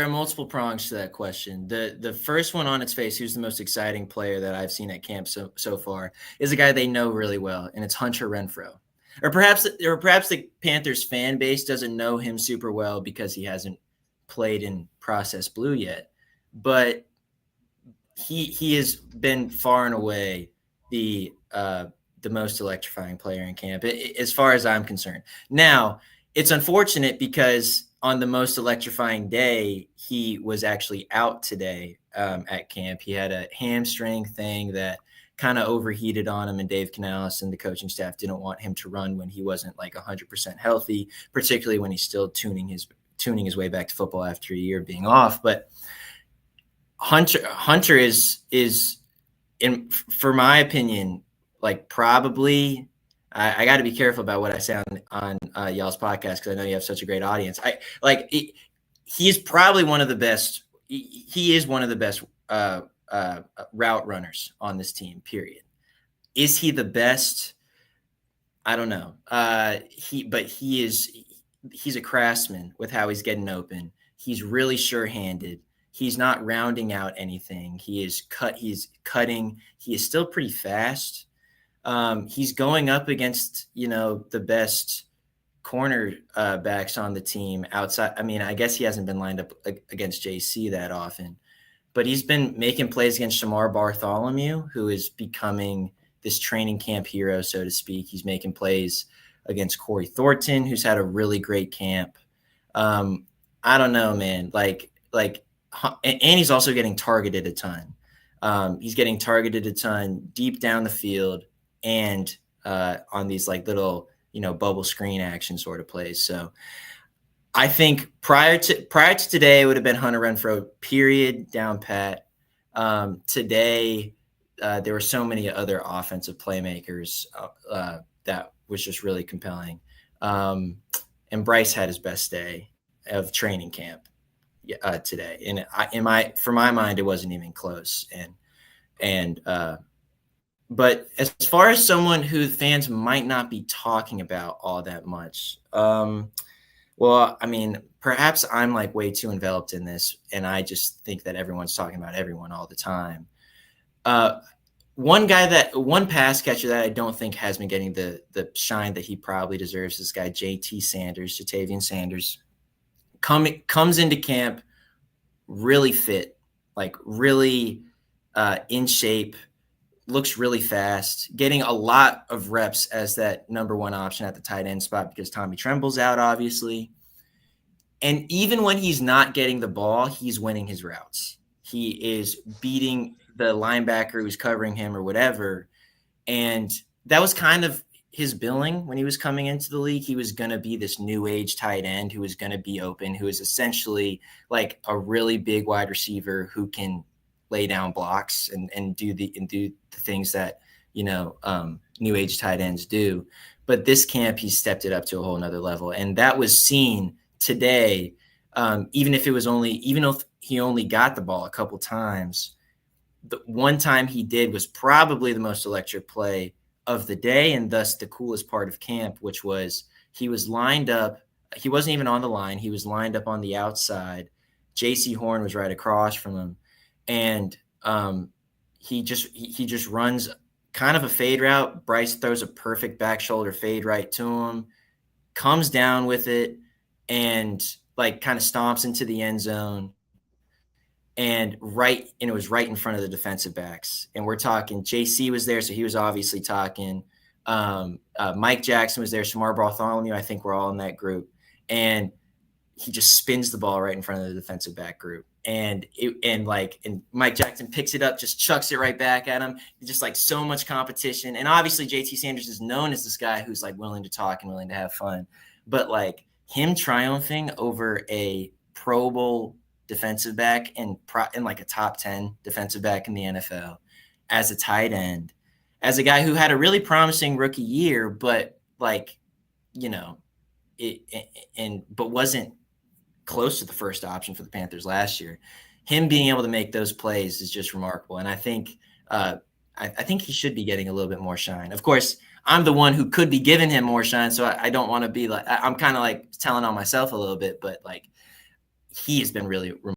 are multiple prongs to that question. The first one on its face, who's the most exciting player that I've seen at camp so far, is a guy they know really well, and it's Hunter Renfrow. Or perhaps the Panthers fan base doesn't know him super well because he hasn't played in Process Blue yet. But he has been far and away the most electrifying player in camp, as far as I'm concerned. Now, it's unfortunate because on the most electrifying day, he was actually out today at camp. He had a hamstring thing that kind of overheated on him, and Dave Canales and the coaching staff didn't want him to run when he wasn't like 100% healthy, particularly when he's still tuning his way back to football after a year of being off. But Hunter is for my opinion, like probably I got to be careful about what I say on y'all's podcast because I know you have such a great audience. He is probably one of the best. He is one of the best route runners on this team. Period. Is he the best? I don't know. He's a craftsman with how he's getting open. He's really sure-handed. He's not rounding out anything. He's cutting. He is still pretty fast. He's going up against, the best corner backs on the team outside. I mean, I guess he hasn't been lined up against JC that often, but he's been making plays against Shamar Bartholomew, who is becoming this training camp hero, so to speak. He's making plays against Corey Thornton, who's had a really great camp. I don't know, man. And he's also getting targeted a ton. He's getting targeted a ton deep down the field and on these like little, bubble screen action sort of plays. So I think prior to today, it would have been Hunter Renfrow, period, down pat. Today, there were so many other offensive playmakers that was just really compelling. And Bryce had his best day of training camp today. And for my mind, it wasn't even close. But as far as someone who fans might not be talking about all that much, well, I mean, perhaps I'm like way too enveloped in this, and I just think that everyone's talking about everyone all the time. One pass catcher that I don't think has been getting the shine that he probably deserves is this guy, Jatavian Sanders. Comes into camp really fit, like really in shape, looks really fast, getting a lot of reps as that number one option at the tight end spot because Tommy Tremble's out, obviously. And even when he's not getting the ball, he's winning his routes. He is beating the linebacker who's covering him or whatever. And that was kind of his billing when he was coming into the league. He was going to be this new age tight end who was going to be open, who is essentially like a really big wide receiver who can lay down blocks and do the things that, new age tight ends do. But this camp, he stepped it up to a whole nother level. And that was seen today. Even if he only got the ball a couple times, the one time he did was probably the most electric play of the day, and thus the coolest part of camp, which was he was lined up. He wasn't even on the line. He was lined up on the outside. JC Horn was right across from him. And he just runs kind of a fade route. Bryce throws a perfect back shoulder fade right to him, comes down with it, and like kind of stomps into the end zone. And it was right in front of the defensive backs. And we're talking, JC was there, so he was obviously talking. Mike Jackson was there, Shamar Bartholomew, I think we're all in that group. And he just spins the ball right in front of the defensive back group. And Mike Jackson picks it up, just chucks it right back at him. Just like so much competition. And obviously JT Sanders is known as this guy who's like willing to talk and willing to have fun. But like him triumphing over a Pro Bowl defensive back and like a top 10 defensive back in the NFL as a tight end, as a guy who had a really promising rookie year, but like, but wasn't close to the first option for the Panthers last year. Him being able to make those plays is just remarkable. And I think he should be getting a little bit more shine. Of course, I'm the one who could be giving him more shine. So I don't want to be like, I'm kind of like telling on myself a little bit, but like he has been really